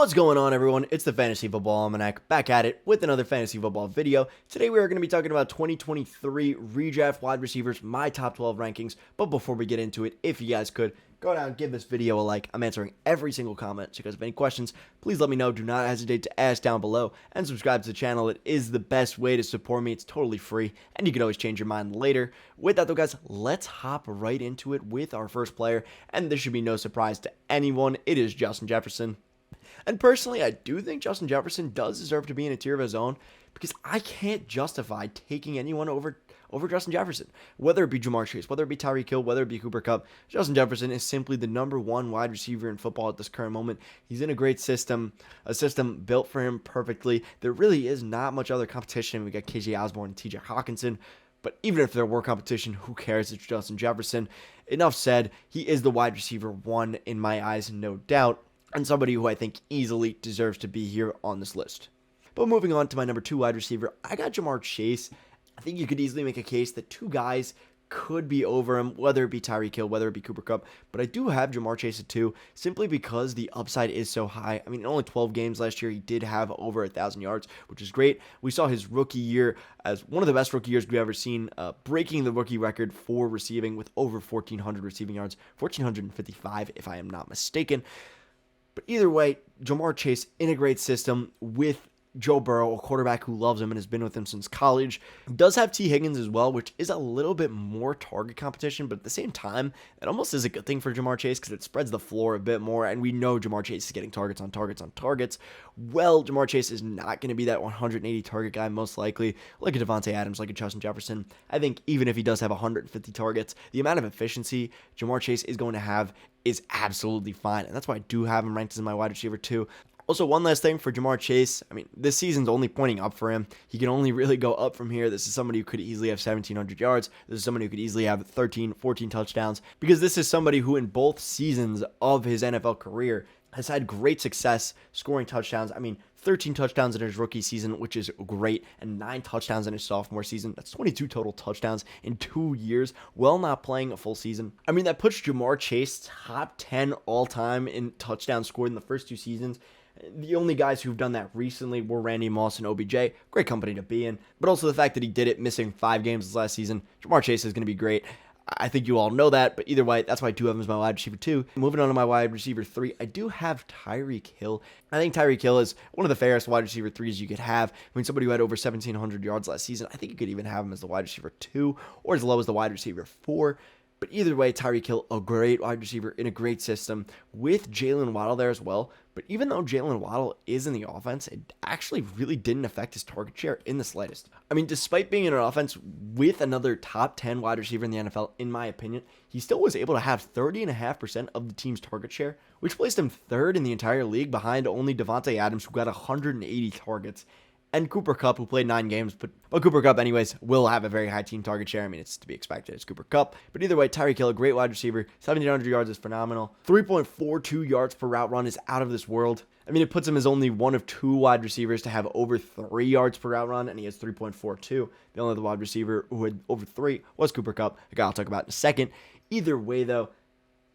What's going on, everyone? It's the Fantasy Football Almanac, back at it with another fantasy football video. Today we are going to be talking about 2023 redraft wide receivers, my top 12 rankings. But before we get into it, if you guys could, go down and give this video a like. I'm answering every single comment, so if you guys have any questions, please let me know. Do not hesitate to ask down below, and subscribe to the channel. It is the best way to support me. It's totally free, and you can always change your mind later. With that though, guys, let's hop right into it with our first player, and this should be no surprise to anyone. It is Justin Jefferson. And personally, I do think Justin Jefferson does deserve to be in a tier of his own, because I can't justify taking anyone over Justin Jefferson. Whether it be Jamarr Chase, whether it be Tyreek Hill, whether it be Cooper Kupp, Justin Jefferson is simply the #1 wide receiver in football at this current moment. He's in a great system, a system built for him perfectly. There really is not much other competition. We got KJ Osborne and TJ Hawkinson. But even if there were competition, who cares? It's Justin Jefferson. Enough said, he is the wide receiver 1 in my eyes, no doubt, and somebody who I think easily deserves to be here on this list. But moving on to my #2 wide receiver, I got Jamarr Chase. I think you could easily make a case that two guys could be over him, whether it be Tyreek Hill, whether it be Cooper Kupp, but I do have Jamarr Chase at 2, simply because the upside is so high. I mean, in only 12 games last year, he did have over 1,000 yards, which is great. We saw his rookie year as one of the best rookie years we've ever seen, breaking the rookie record for receiving with over 1,400 receiving yards, 1,455 if I am not mistaken. But either way, Jamarr Chase in a great system with Joe Burrow, a quarterback who loves him and has been with him since college. Does have T. Higgins as well, which is a little bit more target competition, but at the same time, it almost is a good thing for Jamarr Chase because it spreads the floor a bit more, and we know Jamarr Chase is getting targets on targets on targets. Well, Jamarr Chase is not going to be that 180 target guy, most likely, like a DaVante Adams, like a Justin Jefferson. I think even if he does have 150 targets, the amount of efficiency Jamarr Chase is going to have is absolutely fine, and that's why I do have him ranked as my wide receiver 2. Also, one last thing for Jamarr Chase. I mean, this season's only pointing up for him. He can only really go up from here. This is somebody who could easily have 1,700 yards. This is somebody who could easily have 13, 14 touchdowns, because this is somebody who in both seasons of his NFL career has had great success scoring touchdowns. I mean, 13 touchdowns in his rookie season, which is great, and 9 touchdowns in his sophomore season. That's 22 total touchdowns in 2 years, while not playing a full season. I mean, that puts Jamarr Chase top 10 all-time in touchdowns scored in the first 2 seasons. The only guys who've done that recently were Randy Moss and OBJ. Great company to be in. But also the fact that he did it missing 5 games this last season. Jamarr Chase is going to be great. I think you all know that, but either way, that's why I do have him as my wide receiver 2. Moving on to my wide receiver 3, I do have Tyreek Hill. I think Tyreek Hill is one of the fairest wide receiver 3s you could have. I mean, somebody who had over 1,700 yards last season, I think you could even have him as the wide receiver 2 or as low as the wide receiver 4. But either way, Tyreek Hill, a great wide receiver in a great system with Jaylen Waddle there as well. But even though Jaylen Waddle is in the offense, it actually really didn't affect his target share in the slightest. I mean, despite being in an offense with another top 10 wide receiver in the NFL, in my opinion, he still was able to have 30.5% of the team's target share, which placed him 3rd in the entire league behind only DaVante Adams, who got 180 targets. And Cooper Kupp, who played 9 games, but Cooper Kupp, anyways, will have a very high team target share. I mean, it's to be expected. It's Cooper Kupp. But either way, Tyreek Hill, a great wide receiver. 1,700 yards is phenomenal. 3.42 yards per route run is out of this world. I mean, it puts him as only one of 2 wide receivers to have over 3 yards per route run, and he has 3.42. The only other wide receiver who had over 3 was Cooper Kupp, a guy I'll talk about in a second. Either way, though,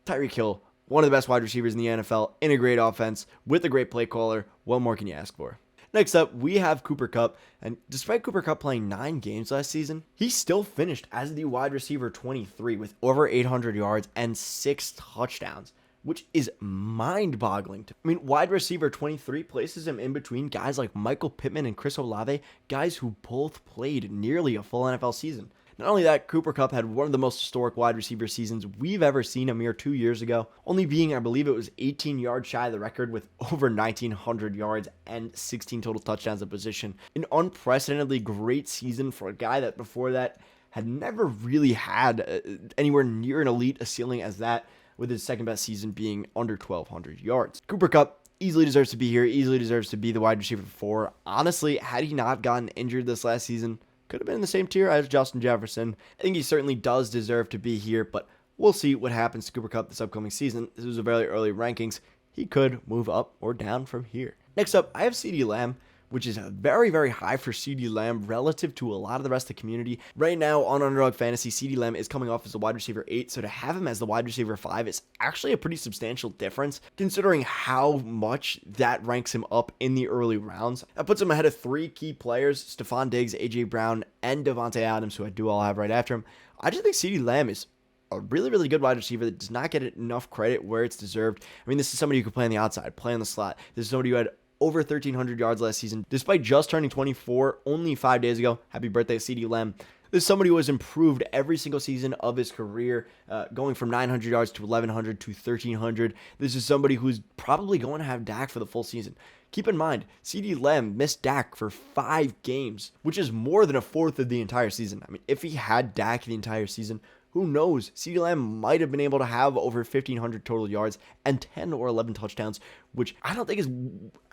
Tyreek Hill, one of the best wide receivers in the NFL, in a great offense, with a great play caller. What more can you ask for? Next up, we have Cooper Kupp, and despite Cooper Kupp playing 9 games last season, he still finished as the wide receiver 23 with over 800 yards and 6 touchdowns, which is mind-boggling. I mean, wide receiver 23 places him in between guys like Michael Pittman and Chris Olave, guys who both played nearly a full NFL season. Not only that, Cooper Kupp had one of the most historic wide receiver seasons we've ever seen a mere 2 years ago, only being, I believe it was 18 yards shy of the record with over 1,900 yards and 16 total touchdowns of position. An unprecedentedly great season for a guy that before that had never really had anywhere near an elite ceiling as that, with his second best season being under 1,200 yards. Cooper Kupp easily deserves to be here, easily deserves to be the wide receiver 4. Honestly, had he not gotten injured this last season, could have been in the same tier as Justin Jefferson. I think he certainly does deserve to be here, but we'll see what happens to Cooper Kupp this upcoming season. This was a very early rankings. He could move up or down from here. Next up, I have Ceedee Lamb, which is very, very high for Ceedee Lamb relative to a lot of the rest of the community. Right now on Underdog Fantasy, Ceedee Lamb is coming off as the wide receiver 8, so to have him as the wide receiver 5 is actually a pretty substantial difference, considering how much that ranks him up in the early rounds. That puts him ahead of 3 key players, Stefon Diggs, A.J. Brown, and DaVante Adams, who I do all have right after him. I just think Ceedee Lamb is a really, really good wide receiver that does not get enough credit where it's deserved. I mean, this is somebody who could play on the outside, play on the slot. This is somebody who had over 1,300 yards last season, despite just turning 24 only 5 days ago. Happy birthday, Ceedee Lamb. This is somebody who has improved every single season of his career, going from 900 yards to 1,100 to 1,300. This is somebody who's probably going to have Dak for the full season. Keep in mind, Ceedee Lamb missed Dak for 5 games, which is more than a fourth of the entire season. I mean, if he had Dak the entire season, who knows? Ceedee Lamb might have been able to have over 1,500 total yards and 10 or 11 touchdowns, which I don't think is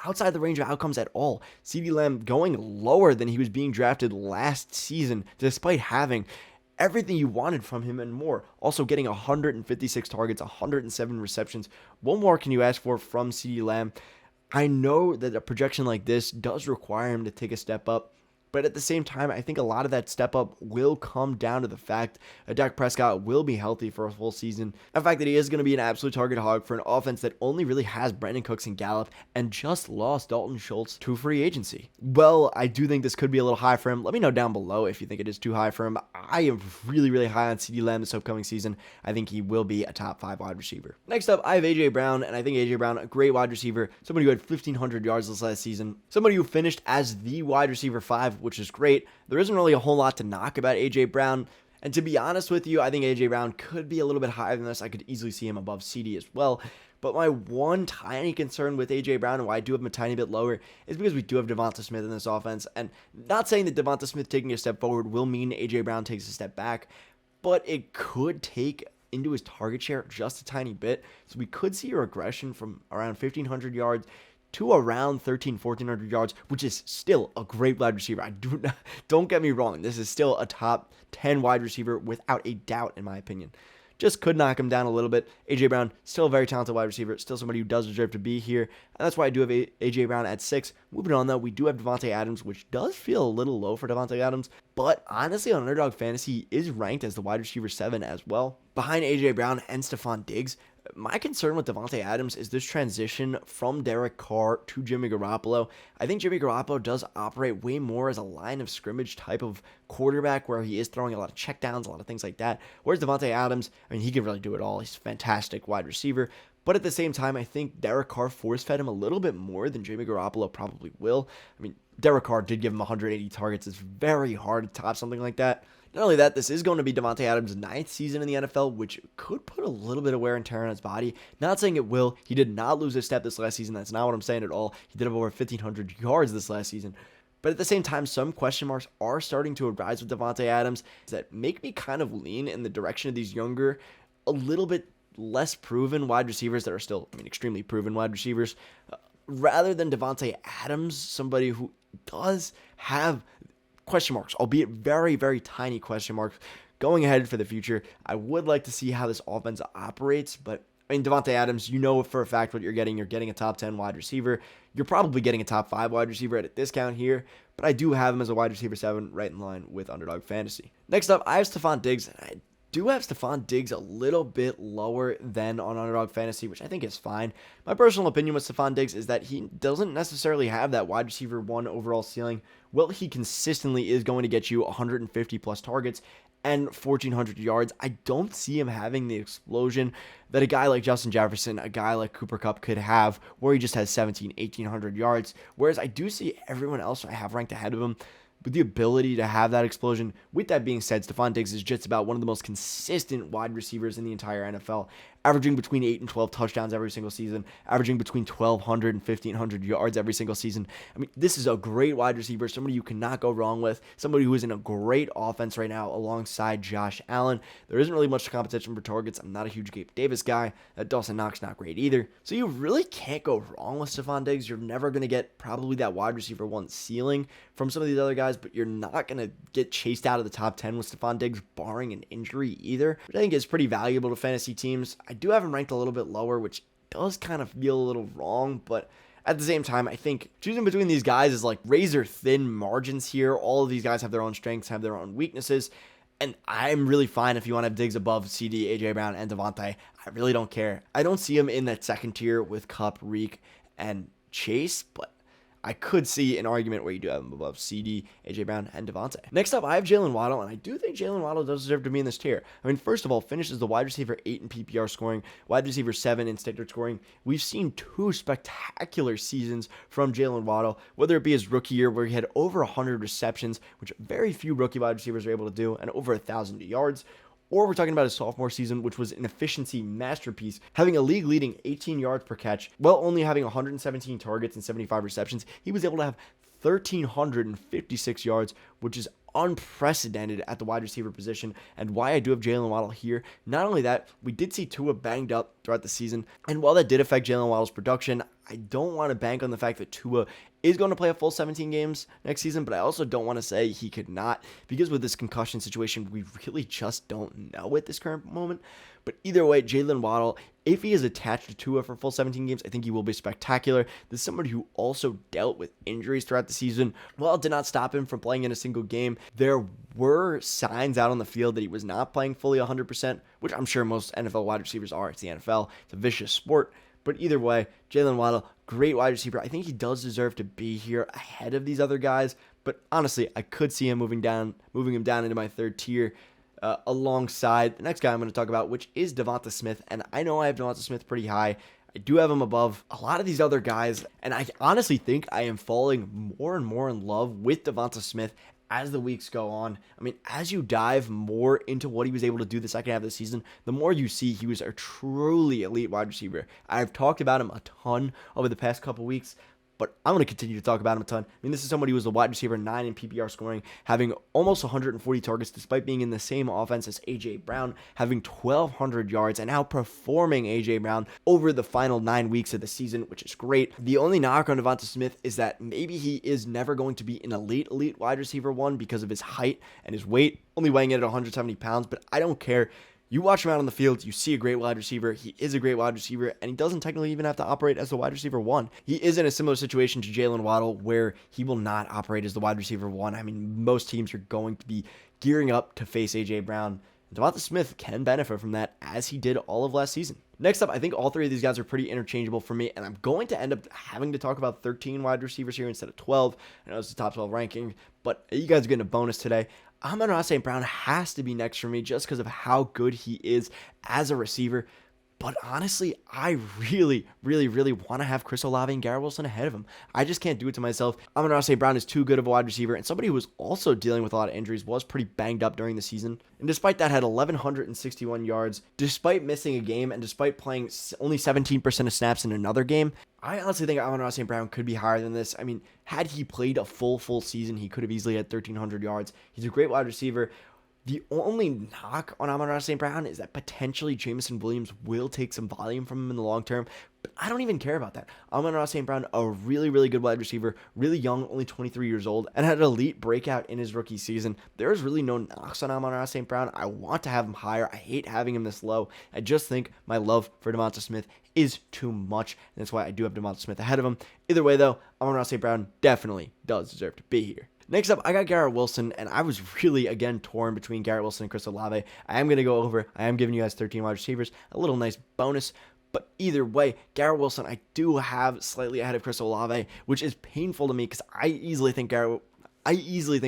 outside the range of outcomes at all. Ceedee Lamb going lower than he was being drafted last season, despite having everything you wanted from him and more. Also getting 156 targets, 107 receptions. What more can you ask for from Ceedee Lamb? I know that a projection like this does require him to take a step up, but at the same time, I think a lot of that step up will come down to the fact that Dak Prescott will be healthy for a full season. The fact that he is going to be an absolute target hog for an offense that only really has Brandon Cooks and Gallup and just lost Dalton Schultz to free agency. Well, I do think this could be a little high for him. Let me know down below if you think it is too high for him. I am really, really high on Ceedee Lamb this upcoming season. I think he will be a top 5 wide receiver. Next up, I have A.J. Brown, and I think A.J. Brown, a great wide receiver, somebody who had 1,500 yards this last season, somebody who finished as the wide receiver 5, which is great. There isn't really a whole lot to knock about A.J. Brown, and to be honest with you, I think A.J. Brown could be a little bit higher than this. I could easily see him above Ceedee as well. But my one tiny concern with A.J. Brown and why I do have him a tiny bit lower is because we do have Devonta Smith in this offense. And not saying that Devonta Smith taking a step forward will mean A.J. Brown takes a step back, but it could take into his target share just a tiny bit. So we could see a regression from around 1,500 yards to around 1,400 yards, which is still a great wide receiver. Don't get me wrong. This is still a top 10 wide receiver without a doubt, in my opinion. Just could knock him down a little bit. A.J. Brown, still a very talented wide receiver. Still somebody who does deserve to be here. And that's why I do have A.J. Brown at 6. Moving on, though, we do have DaVante Adams, which does feel a little low for DaVante Adams. But honestly, on Underdog Fantasy, he is ranked as the wide receiver 7 as well, behind A.J. Brown and Stefon Diggs. My concern with DaVante Adams is this transition from Derek Carr to Jimmy Garoppolo. I think Jimmy Garoppolo does operate way more as a line of scrimmage type of quarterback where he is throwing a lot of checkdowns, a lot of things like that. Whereas DaVante Adams, I mean, he can really do it all. He's a fantastic wide receiver. But at the same time, I think Derek Carr force-fed him a little bit more than Jimmy Garoppolo probably will. I mean, Derek Carr did give him 180 targets. It's very hard to top something like that. Not only that, this is going to be DaVante Adams' 9th season in the NFL, which could put a little bit of wear and tear on his body. Not saying it will. He did not lose a step this last season. That's not what I'm saying at all. He did have over 1,500 yards this last season. But at the same time, some question marks are starting to arise with DaVante Adams that make me kind of lean in the direction of these younger, a little bit less proven wide receivers that are still, extremely proven wide receivers, rather than DaVante Adams, somebody who does have question marks, albeit very, very tiny question marks, going ahead for the future. I would like to see how this offense operates, but DaVante Adams, you know for a fact what you're getting. You're getting a top 10 wide receiver. You're probably getting a top 5 wide receiver at a discount here, but I do have him as a wide receiver 7 right in line with Underdog Fantasy. Next up, I have Stefon Diggs, and I do have Stefon Diggs a little bit lower than on Underdog Fantasy, which I think is fine. My personal opinion with Stefon Diggs is that he doesn't necessarily have that wide receiver 1 overall ceiling. Well, he consistently is going to get you 150 plus targets and 1,400 yards. I don't see him having the explosion that a guy like Justin Jefferson, a guy like Cooper Kupp could have, where he just has 1,800 yards. Whereas I do see everyone else I have ranked ahead of him with the ability to have that explosion. With that being said, Stefon Diggs is just about one of the most consistent wide receivers in the entire NFL, averaging between 8 and 12 touchdowns every single season, averaging between 1,200 and 1,500 yards every single season. This is a great wide receiver, somebody you cannot go wrong with, somebody who is in a great offense right now alongside Josh Allen. There isn't really much competition for targets. I'm not a huge Gabe Davis guy. Dawson Knox not great either. So you really can't go wrong with Stefon Diggs. You're never going to get probably that wide receiver 1 ceiling from some of these other guys, but you're not going to get chased out of the top 10 with Stefon Diggs, barring an injury either, which I think is pretty valuable to fantasy teams. I do have him ranked a little bit lower, which does kind of feel a little wrong, but at the same time, I think choosing between these guys is like razor thin margins here. All of these guys have their own strengths, have their own weaknesses. And I'm really fine if you want to have Diggs above CD, AJ Brown, and DaVante. I really don't care. I don't see him in that second tier with Kupp, Reek, and Chase, but I could see an argument where you do have him above CD, AJ Brown, and DaVante. Next up, I have Jaylen Waddle, and I do think Jaylen Waddle does deserve to be in this tier. I mean, first of all, finishes the wide receiver 8 in PPR scoring, wide receiver 7 in standard scoring. We've seen 2 spectacular seasons from Jaylen Waddle, whether it be his rookie year where he had over 100 receptions, which very few rookie wide receivers are able to do, and over 1,000 yards. Or we're talking about his sophomore season, which was an efficiency masterpiece, having a league-leading 18 yards per catch, while only having 117 targets and 75 receptions. He was able to have 1,356 yards, which is unprecedented at the wide receiver position, and why I do have Jaylen Waddle here. Not only that, we did see Tua banged up throughout the season, and while that did affect Jaylen Waddle's production, I don't want to bank on the fact that Tua is going to play a full 17 games next season, but I also don't want to say he could not, because with this concussion situation, we really just don't know at this current moment. But either way, Jaylen Waddle, if he is attached to Tua for full 17 games, I think he will be spectacular. This is somebody who also dealt with injuries throughout the season. While it did not stop him from playing in a single game, there were signs out on the field that he was not playing fully 100%, which I'm sure most NFL wide receivers are. It's the NFL. It's a vicious sport. But either way, Jaylen Waddle, great wide receiver. I think he does deserve to be here ahead of these other guys. But honestly, I could see him moving him down into my third tier. Alongside the next guy I'm going to talk about, which is Devonta Smith. And I know I have Devonta Smith pretty high. I do have him above a lot of these other guys. And I honestly think I am falling more and more in love with Devonta Smith as the weeks go on. I mean, as you dive more into what he was able to do the second half of the season, the more you see he was a truly elite wide receiver. I've talked about him a ton over the past couple weeks, but I'm going to continue to talk about him a ton. I mean, this is somebody who was a wide receiver 9 in PPR scoring, having almost 140 targets despite being in the same offense as A.J. Brown, having 1,200 yards, and outperforming A.J. Brown over the final 9 weeks of the season, which is great. The only knock on Devonta Smith is that maybe he is never going to be an elite wide receiver 1 because of his height and his weight, only weighing in at 170 pounds, but I don't care. You watch him out on the field, you see a great wide receiver. He is a great wide receiver, and he doesn't technically even have to operate as the wide receiver 1. He is in a similar situation to Jaylen Waddle, where he will not operate as the wide receiver 1. I mean, most teams are going to be gearing up to face A.J. Brown. Devonta Smith can benefit from that, as he did all of last season. Next up, I think all 3 of these guys are pretty interchangeable for me, and I'm going to end up having to talk about 13 wide receivers here instead of 12. I know it's the top 12 ranking, but you guys are getting a bonus today. Amon-Ra St. Brown has to be next for me just because of how good he is as a receiver. But honestly, I really want to have Chris Olave and Garrett Wilson ahead of him. I just can't do it to myself. Amon-Ra St. Brown is too good of a wide receiver, and somebody who was also dealing with a lot of injuries, was pretty banged up during the season. And despite that, had 1,161 yards, despite missing a game, and despite playing only 17% of snaps in another game. I honestly think Amon-Ra St. Brown could be higher than this. I mean, had he played a full season, he could have easily had 1,300 yards. He's a great wide receiver. The only knock on Amon-Ra St. Brown is that potentially Jameson Williams will take some volume from him in the long term, but I don't even care about that. Amon-Ra St. Brown, a really good wide receiver, really young, only 23 years old, and had an elite breakout in his rookie season. There's really no knocks on Amon-Ra St. Brown. I want to have him higher. I hate having him this low. I just think my love for Devonta Smith is too much, and that's why I do have Devonta Smith ahead of him. Either way, though, Amon-Ra St. Brown definitely does deserve to be here. Next up, I got Garrett Wilson, and I was really, again, torn between Garrett Wilson and Chris Olave. I am going to go over. I am giving you guys 13 wide receivers, a little nice bonus. But either way, Garrett Wilson, I do have slightly ahead of Chris Olave, which is painful to me because I easily think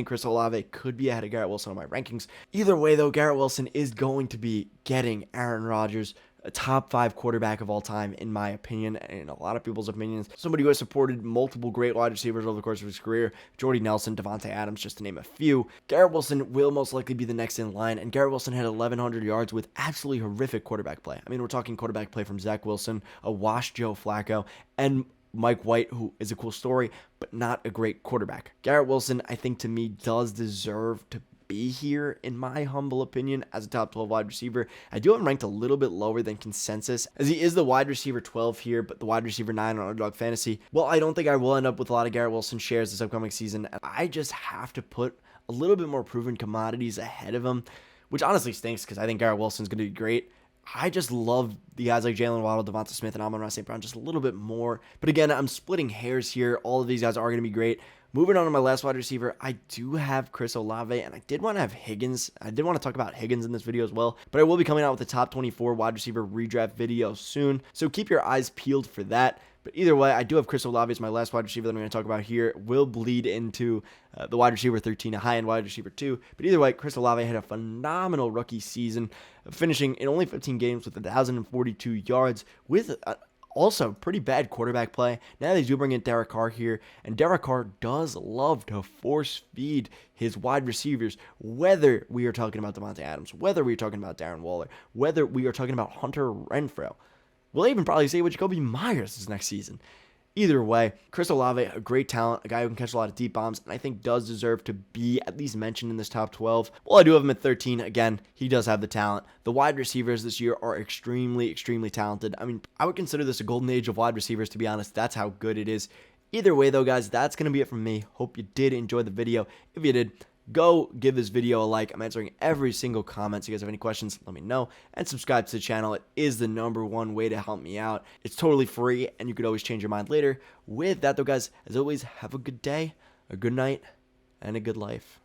Chris Olave could be ahead of Garrett Wilson on my rankings. Either way, though, Garrett Wilson is going to be getting Aaron Rodgers, a top 5 quarterback of all time, in my opinion, and in a lot of people's opinions. Somebody who has supported multiple great wide receivers over the course of his career, Jordy Nelson, DaVante Adams, just to name a few. Garrett Wilson will most likely be the next in line, and Garrett Wilson had 1,100 yards with absolutely horrific quarterback play. I mean, we're talking quarterback play from Zach Wilson, a washed Joe Flacco, and Mike White, who is a cool story, but not a great quarterback. Garrett Wilson, I think, to me, does deserve to be here, in my humble opinion, as a top 12 wide receiver. I do have him ranked a little bit lower than consensus, as he is the wide receiver 12 here, but the wide receiver 9 on Underdog Fantasy. Well, I don't think I will end up with a lot of Garrett Wilson shares this upcoming season. I just have to put a little bit more proven commodities ahead of him, which honestly stinks because I think Garrett Wilson's going to be great. I just love the guys like Jaylen Waddle, Devonta Smith, and Amon-Ra St. just a little bit more. But again, I'm splitting hairs here. All of these guys are going to be great. Moving on to my last wide receiver, I do have Chris Olave, and I did want to have Higgins. I did want to talk about Higgins in this video as well, but I will be coming out with the top 24 wide receiver redraft video soon, so keep your eyes peeled for that. But either way, I do have Chris Olave as my last wide receiver that I'm going to talk about here. Will bleed into the wide receiver 13, a high-end wide receiver 2. But either way, Chris Olave had a phenomenal rookie season, finishing in only 15 games with 1,042 yards with also pretty bad quarterback play. Now they do bring in Derek Carr here, and Derek Carr does love to force feed his wide receivers, whether we are talking about DaVante Adams, whether we are talking about Darren Waller, whether we are talking about Hunter Renfrow. We'll even probably say Jacoby Myers this next season. Either way, Chris Olave, a great talent, a guy who can catch a lot of deep bombs, and I think does deserve to be at least mentioned in this top 12. Well, I do have him at 13. Again, he does have the talent. The wide receivers this year are extremely, extremely talented. I mean, I would consider this a golden age of wide receivers, to be honest. That's how good it is. Either way, though, guys, that's going to be it from me. Hope you did enjoy the video. If you did, go give this video a like. I'm answering every single comment. So you guys have any questions, let me know. And subscribe to the channel. It is the #1 way to help me out. It's totally free, and you could always change your mind later. With that, though, guys, as always, have a good day, a good night, and a good life.